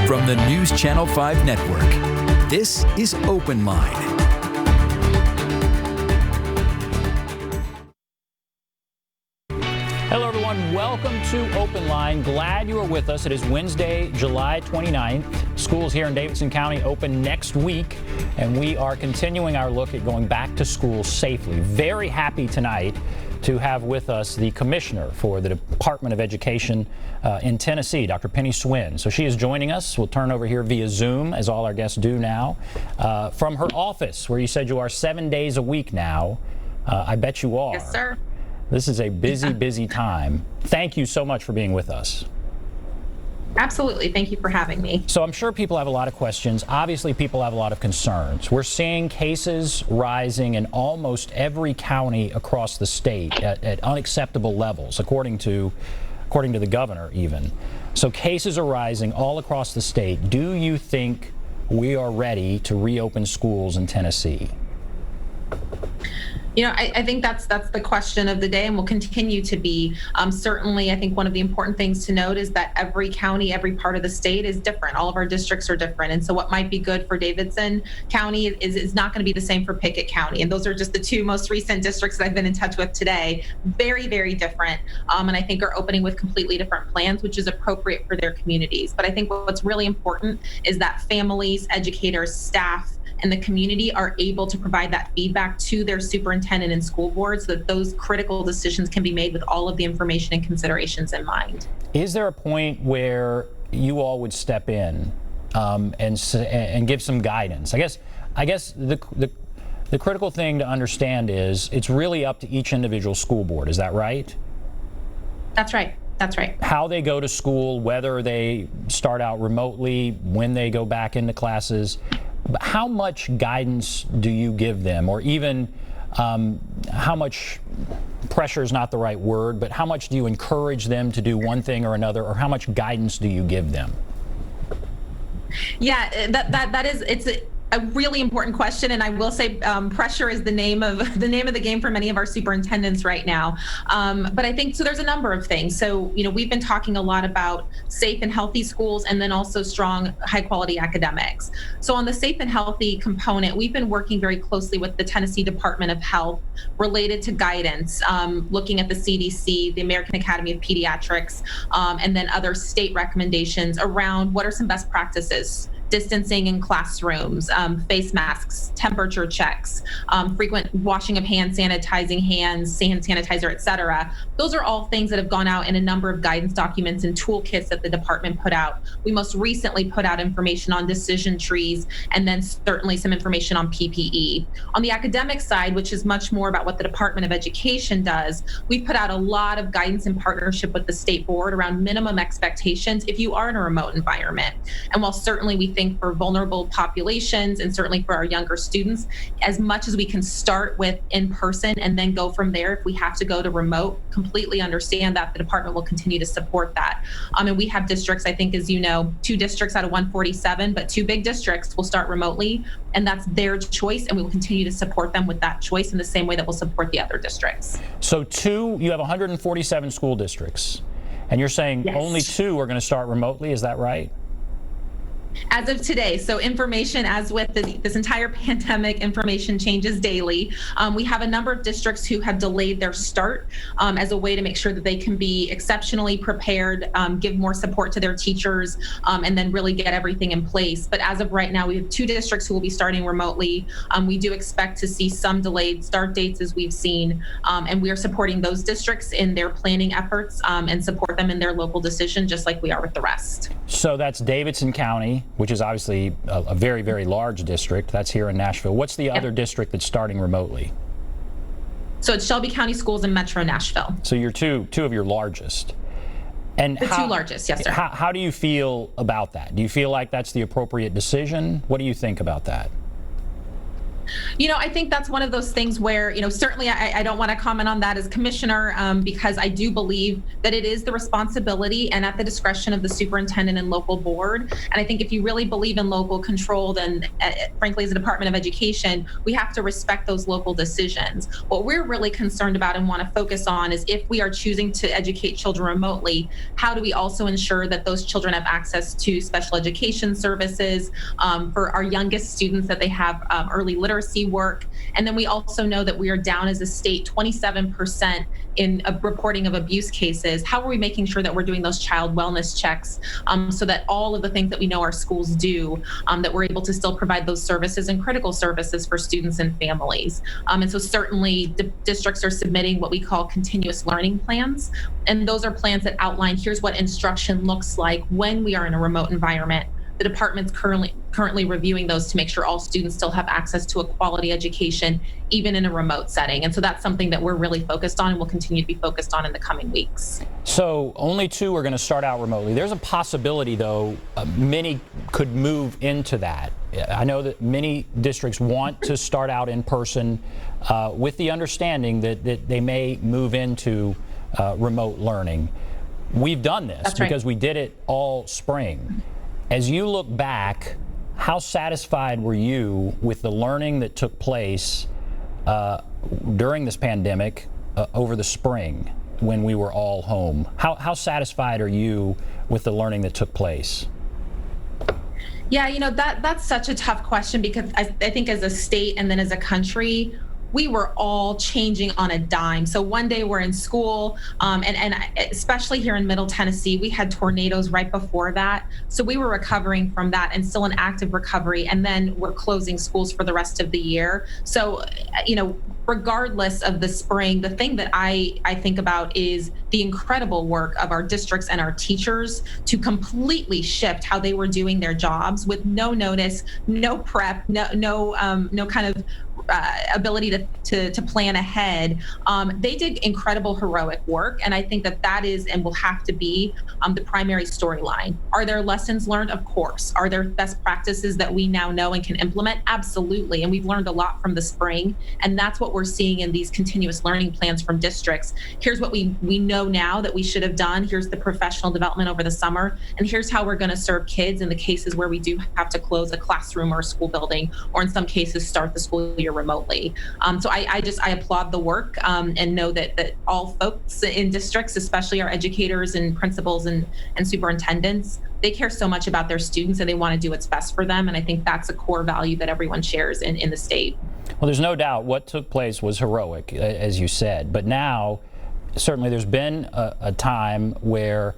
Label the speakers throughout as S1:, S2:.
S1: From the NewsChannel 5 network, this is OpenLine.
S2: Hello, everyone. Welcome to OpenLine. Glad you are with us. It is Wednesday, July 29th. Schools here in Davidson County open next week, and we are continuing our look at going back to school safely. Very happy tonight to have with us the Commissioner for the Department of Education in Tennessee, Dr. Penny Schwinn. So she is joining us. We'll turn over here via Zoom, as all our guests do now, from her office, where you said you are 7 days a week now. I bet you are.
S3: Yes, sir.
S2: This is a busy, busy time. Thank you so much for being with us.
S3: Absolutely. Thank you for having me.
S2: So I'm sure people have a lot of questions. Obviously, people have a lot of concerns. We're seeing cases rising in almost every county across the state at unacceptable levels, according to the governor even. So cases are rising all across the state. Do you think we are ready to reopen schools in Tennessee?
S3: You know, I think that's the question of the day and will continue to be. Certainly, I think one of the important things to note is that every county, every part of the state is different. All of our districts are different. And so what might be good for Davidson County is not going to be the same for Pickett County. And those are just the two most recent districts that I've been in touch with today. Very, very different. And I think are opening with completely different plans, which is appropriate for their communities. But I think what's really important is that families, educators, staff, and the community are able to provide that feedback to their superintendent and school board so that those critical decisions can be made with all of the information and considerations in mind.
S2: Is there a point where you all would step in and give some guidance? I guess the critical thing to understand is it's really up to each individual school board. Is that right?
S3: That's right. That's right.
S2: How they go to school, whether they start out remotely, when they go back into classes. How much guidance do you give them, or even how much pressure is not the right word, but how much do you encourage them to do one thing or another, or how much guidance do you give them?
S3: Yeah, it's a really important question, and I will say pressure is the name of the game for many of our superintendents right now. But I think so. There's a number of things. So we've been talking a lot about safe and healthy schools, and then also strong, high-quality academics. So on the safe and healthy component, we've been working very closely with the Tennessee Department of Health related to guidance, looking at the CDC, the American Academy of Pediatrics, and then other state recommendations around what are some best practices. Distancing in classrooms, face masks, temperature checks, frequent washing of hands, sanitizing hands, hand sanitizer, et cetera. Those are all things that have gone out in a number of guidance documents and toolkits that the department put out. We most recently put out information on decision trees, and then certainly some information on PPE. On the academic side, which is much more about what the Department of Education does, we've put out a lot of guidance in partnership with the state board around minimum expectations if you are in a remote environment. And while certainly we think for vulnerable populations and certainly for our younger students, as much as we can start with in person and then go from there, if we have to go to remote, completely understand that the department will continue to support that. And we have districts, I think, as you know, 2 districts out of 147, but 2 big districts will start remotely, and that's their choice, and we will continue to support them with that choice in the same way that we'll support the other districts.
S2: So you have 147 school districts, and you're saying
S3: yes.
S2: Only 2 are going to start remotely, is that right?
S3: As of today, so information, as with this entire pandemic, information changes daily. We have a number of districts who have delayed their start as a way to make sure that they can be exceptionally prepared, give more support to their teachers, and then really get everything in place. But as of right now, we have 2 districts who will be starting remotely. We do expect to see some delayed start dates, as we've seen, and we are supporting those districts in their planning efforts and support them in their local decision, just like we are with the rest.
S2: So that's Davidson County, which is obviously a very, very large district. That's here in Nashville. What's the other district that's starting remotely?
S3: So it's Shelby County Schools in Metro Nashville.
S2: So you're two of your largest. And
S3: the 2 largest, yes, sir.
S2: How do you feel about that? Do you feel like that's the appropriate decision? What do you think about that?
S3: I think that's one of those things where, certainly I don't want to comment on that as commissioner because I do believe that it is the responsibility and at the discretion of the superintendent and local board. And I think if you really believe in local control, then frankly, as a Department of Education, we have to respect those local decisions. What we're really concerned about and want to focus on is if we are choosing to educate children remotely, how do we also ensure that those children have access to special education services for our youngest students, that they have early literacy work. And then we also know that we are down as a state 27% in reporting of abuse cases. How are we making sure that we're doing those child wellness checks so that all of the things that we know our schools do, that we're able to still provide those services and critical services for students and families. And so certainly the districts are submitting what we call continuous learning plans. And those are plans that outline here's what instruction looks like when we are in a remote environment. The department's currently reviewing those to make sure all students still have access to a quality education, even in a remote setting. And so that's something that we're really focused on and will continue to be focused on in the coming weeks.
S2: So only 2 are going to start out remotely. There's a possibility, though, many could move into that. I know that many districts want to start out in person with the understanding that they may move into remote learning. We've done this because we did it all spring. As you look back, how satisfied were you with the learning that took place during this pandemic over the spring when we were all home? How satisfied are you with the learning that took place?
S3: Yeah, that's such a tough question because I think as a state and then as a country, we were all changing on a dime. So one day we're in school, and especially here in Middle Tennessee, we had tornadoes right before that. So we were recovering from that and still in active recovery. And then we're closing schools for the rest of the year. So, regardless of the spring, the thing that I think about is the incredible work of our districts and our teachers to completely shift how they were doing their jobs with no notice, no prep, no kind of ability to plan ahead. They did incredible heroic work, and I think that is and will have to be the primary storyline. Are there lessons learned? Of course. Are there best practices that we now know and can implement? Absolutely. And we've learned a lot from the spring, and that's what we're seeing in these continuous learning plans from districts. Here's what we know now that we should have done. Here's the professional development over the summer, and here's how we're going to serve kids in the cases where we do have to close a classroom or a school building, or in some cases start the school year remotely. So I applaud the work and know that all folks in districts, especially our educators and principals and superintendents, they care so much about their students and they want to do what's best for them. And I think that's a core value that everyone shares in the state.
S2: Well, there's no doubt what took place was heroic, as you said. But now, certainly there's been a time where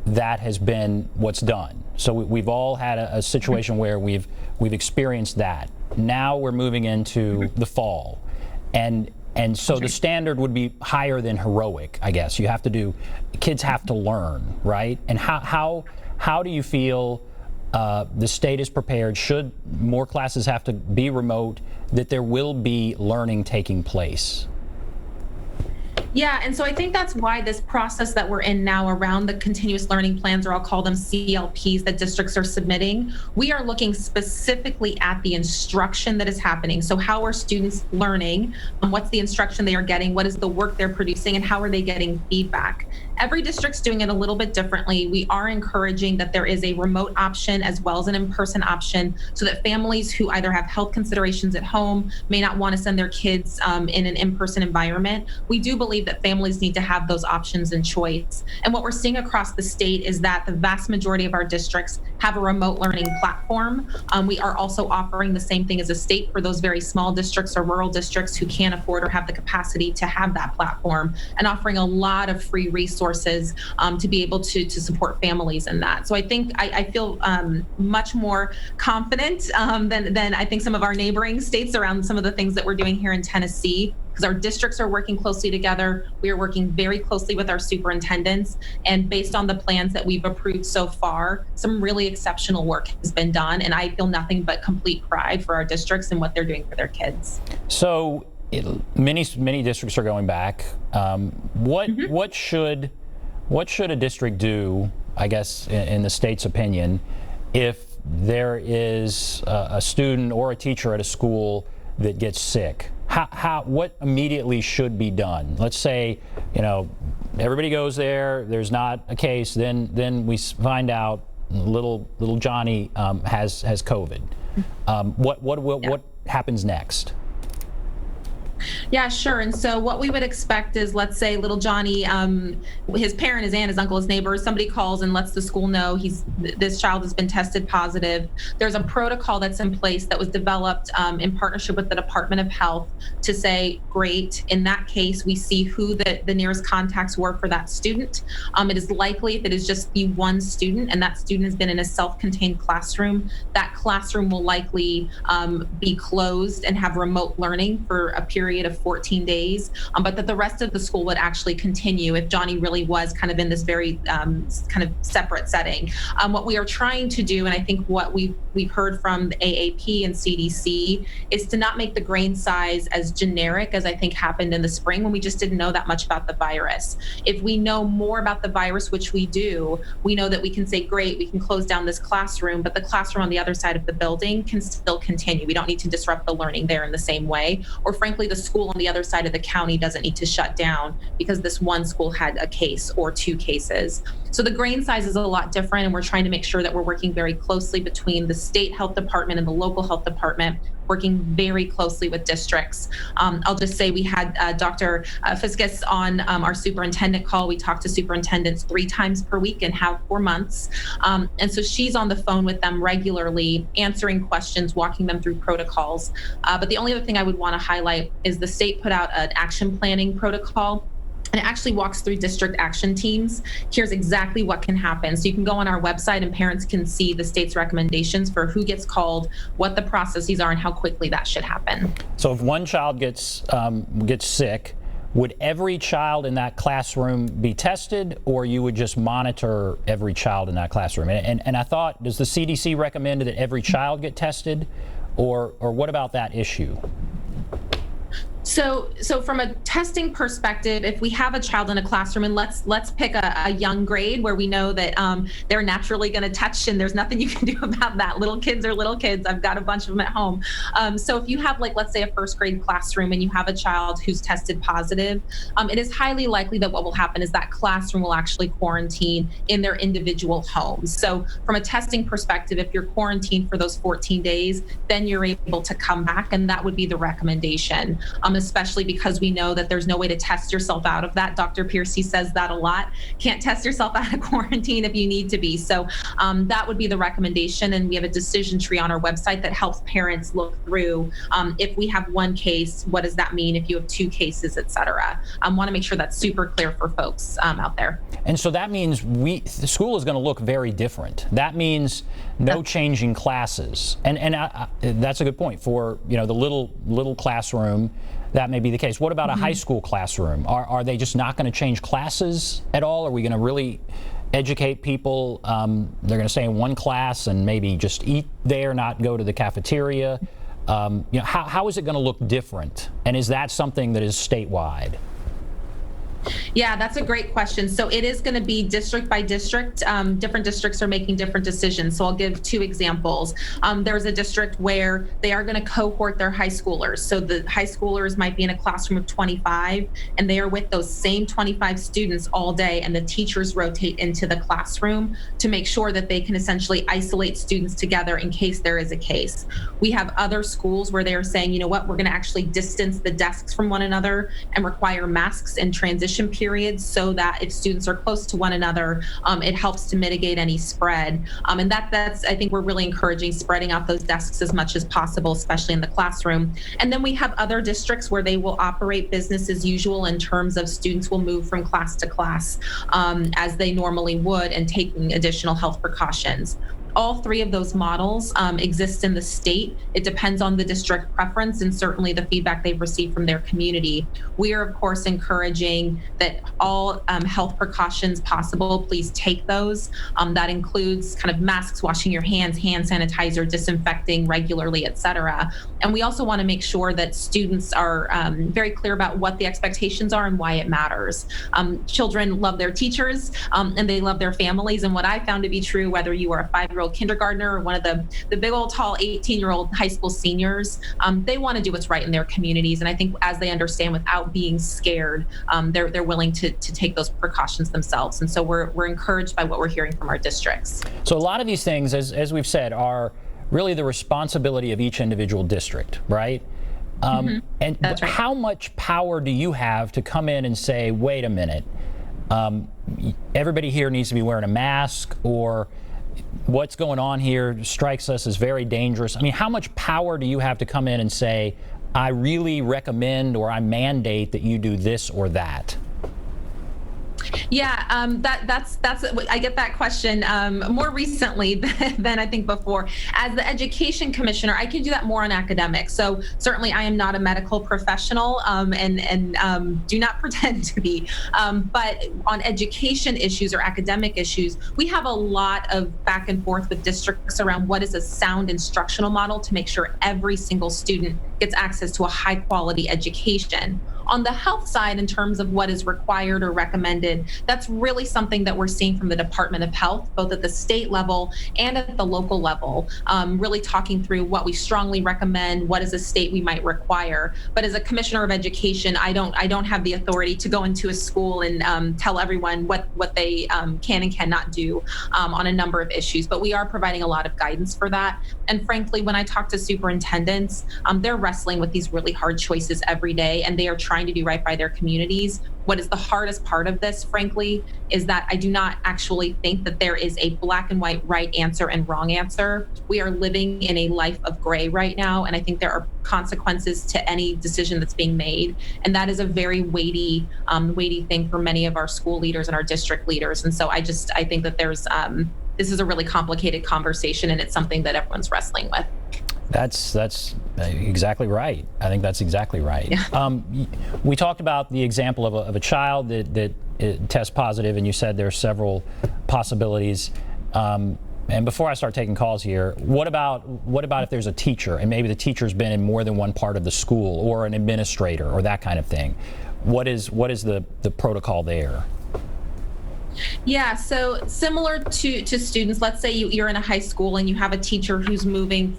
S2: that has been what's done. So we've all had a situation where we've experienced that. Now we're moving into the fall, and so the standard would be higher than heroic, I guess. Kids have to learn, right? And how do you feel the state is prepared, should more classes have to be remote, that there will be learning taking place?
S3: Yeah, and so I think that's why this process that we're in now around the continuous learning plans, or I'll call them CLPs, that districts are submitting, we are looking specifically at the instruction that is happening. So how are students learning? What's the instruction they are getting? What is the work they're producing? And how are they getting feedback? Every district's doing it a little bit differently. We are encouraging that there is a remote option as well as an in-person option, so that families who either have health considerations at home, may not want to send their kids in an in-person environment. We do believe that families need to have those options and choice. And what we're seeing across the state is that the vast majority of our districts have a remote learning platform. We are also offering the same thing as a state for those very small districts or rural districts who can't afford or have the capacity to have that platform, and offering a lot of free resources to be able to support families in that. So I think I feel much more confident than I think some of our neighboring states around some of the things that we're doing here in Tennessee, because our districts are working closely together. We are working very closely with our superintendents, and based on the plans that we've approved so far, some really exceptional work has been done, and I feel nothing but complete pride for our districts and what they're doing for their kids.
S2: So many districts are going back. What should a district do, I guess, in the state's opinion, if there is a student or a teacher at a school that gets sick, what immediately should be done? Let's say, everybody goes there, there's not a case, then we find out little Johnny has COVID. What happens next?
S3: Yeah, sure. And so what we would expect is, let's say little Johnny, his parent, his aunt, his uncle, his neighbor, somebody calls and lets the school know this child has been tested positive. There's a protocol that's in place that was developed in partnership with the Department of Health to say, great, in that case, we see who the nearest contacts were for that student. It is likely if it is just the one student and that student has been in a self-contained classroom, that classroom will likely be closed and have remote learning for a period of 14 days, but that the rest of the school would actually continue if Johnny really was kind of in this very kind of separate setting. What we are trying to do, and I think what we've heard from the AAP and CDC, is to not make the grain size as generic as I think happened in the spring when we just didn't know that much about the virus. If we know more about the virus, which we do, we know that we can say, great, we can close down this classroom, but the classroom on the other side of the building can still continue. We don't need to disrupt the learning there in the same way, or frankly, the school on the other side of the county doesn't need to shut down because this one school had a case or two cases. So the grain size is a lot different, and we're trying to make sure that we're working very closely between the state health department and the local health department, working very closely with districts. I'll just say we had Dr. Fiskus on our superintendent call. We talked to superintendents 3 times per week and have for months. And so she's on the phone with them regularly, answering questions, walking them through protocols. But the only other thing I would want to highlight is the state put out an action planning protocol. And it actually walks through district action teams. Here's exactly what can happen. So you can go on our website and parents can see the state's recommendations for who gets called, what the processes are, and how quickly that should happen.
S2: So if one child gets sick, would every child in that classroom be tested, or you would just monitor every child in that classroom? And I thought, does the CDC recommend that every child get tested, or what about that issue?
S3: So from a testing perspective, if we have a child in a classroom, and let's pick a young grade where we know that they're naturally going to touch and there's nothing you can do about that. Little kids are little kids. I've got a bunch of them at home. So if you have, like, let's say a first grade classroom and you have a child who's tested positive, it is highly likely that what will happen is that classroom will actually quarantine in their individual homes. So from a testing perspective, if you're quarantined for those 14 days, then you're able to come back, and that would be the recommendation. Especially because we know that there's no way to test yourself out of that. Dr. Piercy says that a lot. Can't test yourself out of quarantine if you need to be. So that would be the recommendation. And we have a decision tree on our website that helps parents look through if we have one case, what does that mean if you have 2 cases, et cetera. Want to make sure that's super clear for folks out there. And
S2: so that means the school is going to look very different. That means no changing classes. And that's a good point for the little classroom. That may be the case. What about a high school classroom? Are they just not going to change classes at all? Are we going to really educate people? They're going to stay in one class and maybe just eat there, not go to the cafeteria. How is it going to look different? And is that something that is statewide?
S3: Yeah, that's a great question. So it is going to be district by district. Different districts are making different decisions. So I'll give 2 examples. There's a district where they are going to cohort their high schoolers. So the high schoolers might be in a classroom of 25, and they are with those same 25 students all day, and the teachers rotate into the classroom to make sure that they can essentially isolate students together in case there is a case. We have other schools where they are saying, you know what, we're going to actually distance the desks from one another and require masks in transition periods so that if students are close to one another, it helps to mitigate any spread. And that's, I think we're really encouraging spreading out those desks as much as possible, especially in the classroom. And then we have other districts where they will operate business as usual in terms of students will move from class to class as they normally would, and taking additional health precautions. All 3 of those models exist in the state. It depends on the district preference and certainly the feedback they've received from their community. We are, of course, encouraging that all health precautions possible, please take those. That includes kind of masks, washing your hands, hand sanitizer, disinfecting regularly, et cetera. And we also want to make sure that students are very clear about what the expectations are and why it matters. Children love their teachers and they love their families. And what I found to be true, whether you are a 5-year-old 5-year-old kindergartner or one of the big old tall 18-year-old high school seniors. They want to do what's right in their communities. And I think as they understand without being scared, they're willing to take those precautions themselves. And so we're encouraged by what we're hearing from our districts.
S2: So a lot of these things, as we've said, are really the responsibility of each individual district, right? And
S3: That's right.
S2: How much power do you have to come in and say, wait a minute, everybody here needs to be wearing a mask, or what's going on here strikes us as very dangerous? I mean, how much power do you have to come in and say, I really recommend or I mandate that you do this or that?
S3: Yeah, that's I get that question more recently than I think before. As the Education Commissioner, I can do that more on academics. So certainly, I am not a medical professional and do not pretend to be. But on education issues or academic issues, we have a lot of back and forth with districts around what is a sound instructional model to make sure every single student gets access to a high quality education. On the health side, in terms of what is required or recommended, that's really something that we're seeing from the Department of Health, both at the state level and at the local level, really talking through what we strongly recommend, what is a state we might require. But as a Commissioner of Education, I don't have the authority to go into a school and tell everyone what they can and cannot do on a number of issues. But we are providing a lot of guidance for that. And frankly, when I talk to superintendents, they're wrestling with these really hard choices every day, and they are trying to do right by their communities. What is the hardest part of this, frankly, is that I do not actually think that there is a black and white right answer and wrong answer. We are living in a life of gray right now, and I think there are consequences to any decision that's being made. And that is a very weighty thing for many of our school leaders and our district leaders. And so I think that this is a really complicated conversation, and it's something that everyone's wrestling with.
S2: That's exactly right. I think that's exactly right. Yeah. We talked about the example of a child that tests positive, and you said there are several possibilities. And before I start taking calls here, what about if there's a teacher, and maybe the teacher's been in more than one part of the school, or an administrator, or that kind of thing? What is the protocol there?
S3: Yeah, so similar to students, let's say you're in a high school and you have a teacher who's moving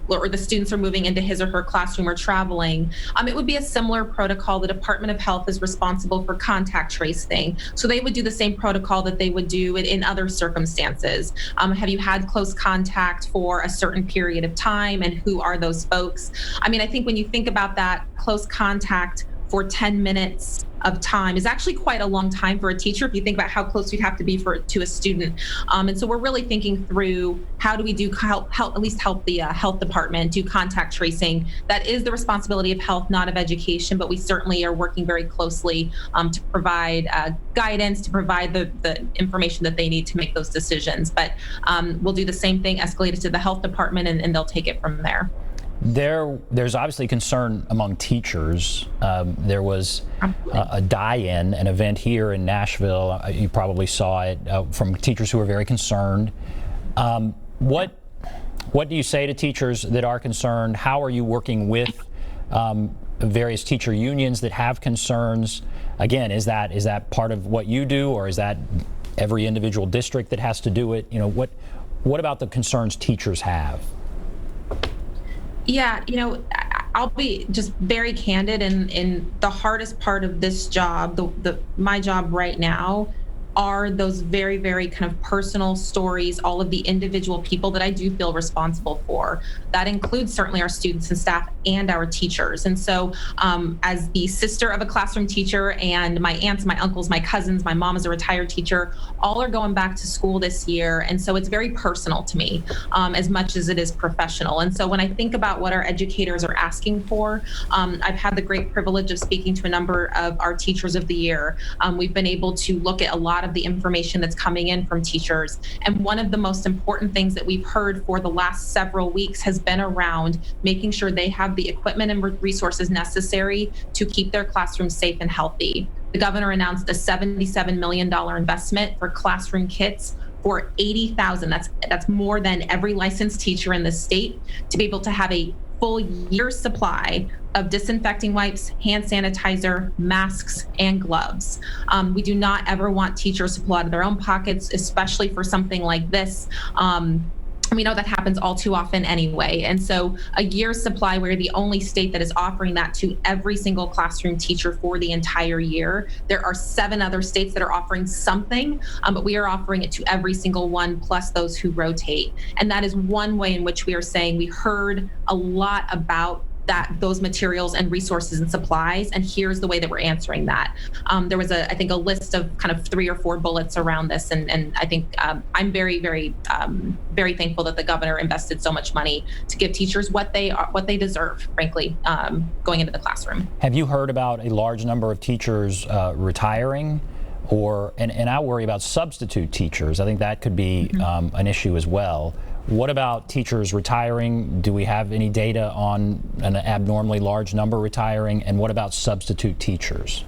S3: or the students are moving into his or her classroom or traveling. It would be a similar protocol. The Department of Health is responsible for contact tracing. So they would do the same protocol that they would do in other circumstances. Have you had close contact for a certain period of time, and who are those folks? I mean, I think when you think about that, close contact for 10 minutes of time is actually quite a long time for a teacher if you think about how close we'd have to be to a student. And so we're really thinking through how do we help the health department do contact tracing. That is the responsibility of health, not of education, but we certainly are working very closely to provide guidance, to provide the information that they need to make those decisions. But we'll do the same thing, escalate it to the health department, and they'll take it from there.
S2: There's obviously concern among teachers. There was a die-in, an event here in Nashville. You probably saw it from teachers who are very concerned. What do you say to teachers that are concerned? How are you working with various teacher unions that have concerns? Again, is that part of what you do, or is that every individual district that has to do it? You know, what about the concerns teachers have?
S3: Yeah, I'll be just very candid, in the hardest part of this job, my job right now, are those very, very kind of personal stories, all of the individual people that I do feel responsible for. That includes certainly our students and staff and our teachers. And so as the sister of a classroom teacher, and my aunts, my uncles, my cousins, my mom is a retired teacher, all are going back to school this year. And so it's very personal to me as much as it is professional. And so when I think about what our educators are asking for, I've had the great privilege of speaking to a number of our teachers of the year. We've been able to look at a lot of the information that's coming in from teachers. And one of the most important things that we've heard for the last several weeks has been around making sure they have the equipment and resources necessary to keep their classrooms safe and healthy. The governor announced a $77 million investment for classroom kits for 80,000. That's more than every licensed teacher in the state, to be able to have a full year's supply of disinfecting wipes, hand sanitizer, masks, and gloves. We do not ever want teachers to pull out of their own pockets, especially for something like this. We know that happens all too often anyway. And so a year's supply, we're the only state that is offering that to every single classroom teacher for the entire year. There are 7 other states that are offering something, but we are offering it to every single one, plus those who rotate. And that is one way in which we are saying we heard a lot about those materials and resources and supplies, and here's the way that we're answering that. There was I think a list of kind of 3 or 4 bullets around this, and I think I'm very, very, very thankful that the governor invested so much money to give teachers what they deserve, frankly, going into the classroom.
S2: Have you heard about a large number of teachers retiring? And I worry about substitute teachers. I think that could be an issue as well. What about teachers retiring? Do we have any data on an abnormally large number retiring? And what about substitute teachers?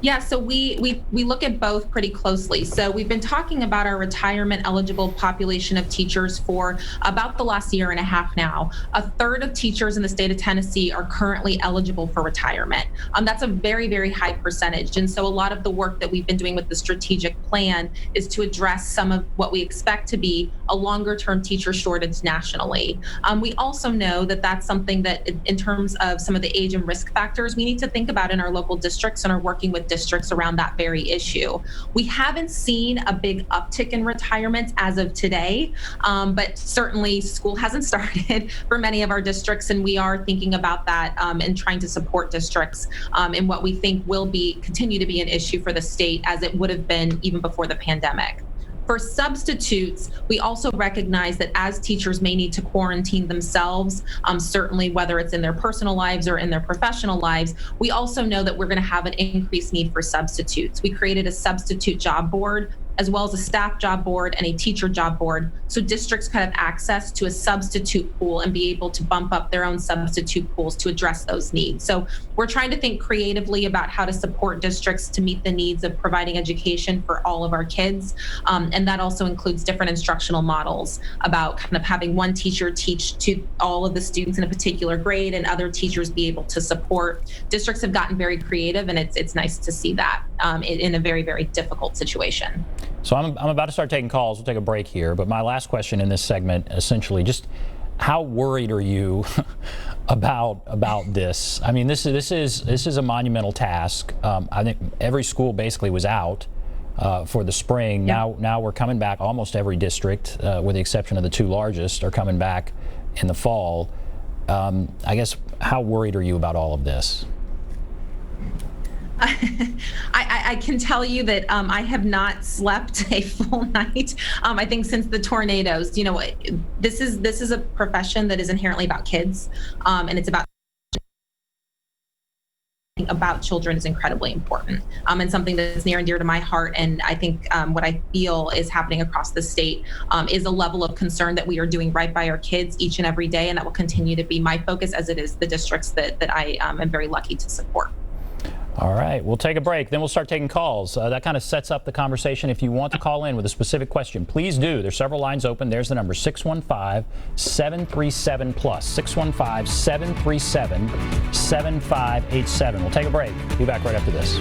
S3: Yeah, so we look at both pretty closely. So we've been talking about our retirement eligible population of teachers for about the last year and a half now. 1/3 of teachers in the state of Tennessee are currently eligible for retirement. That's a very, very high percentage. And so a lot of the work that we've been doing with the strategic plan is to address some of what we expect to be a longer term teacher shortage nationally. We also know that that's something that in terms of some of the age and risk factors we need to think about in our local districts and are working with districts around that very issue. We haven't seen a big uptick in retirements as of today, but certainly school hasn't started for many of our districts, and we are thinking about that and trying to support districts in what we think will continue to be an issue for the state as it would have been even before the pandemic. For substitutes, we also recognize that as teachers may need to quarantine themselves, certainly whether it's in their personal lives or in their professional lives, we also know that we're going to have an increased need for substitutes. We created a substitute job board, as well as a staff job board and a teacher job board, so districts could have access to a substitute pool and be able to bump up their own substitute pools to address those needs. So we're trying to think creatively about how to support districts to meet the needs of providing education for all of our kids. And that also includes different instructional models about kind of having one teacher teach to all of the students in a particular grade and other teachers be able to support. Districts have gotten very creative, and it's nice to see that in a very, very difficult situation.
S2: So I'm about to start taking calls. We'll take a break here. But my last question in this segment, essentially, just how worried are you about this? I mean, this is a monumental task. I think every school basically was out for the spring. Yeah. Now we're coming back. Almost every district, with the exception of the 2 largest, are coming back in the fall. I guess, how worried are you about all of this?
S3: I can tell you that I have not slept a full night. I think since the tornadoes. You know, this is a profession that is inherently about kids, and it's about children is incredibly important, and something that is near and dear to my heart. And I think what I feel is happening across the state is a level of concern that we are doing right by our kids each and every day, and that will continue to be my focus, as it is the districts that I am very lucky to support.
S2: All right, we'll take a break, then we'll start taking calls. That kind of sets up the conversation. If you want to call in with a specific question, please do. There's several lines open. There's the number, 615-737-PLUS, 615-737-7587. We'll take a break. Be back right after this.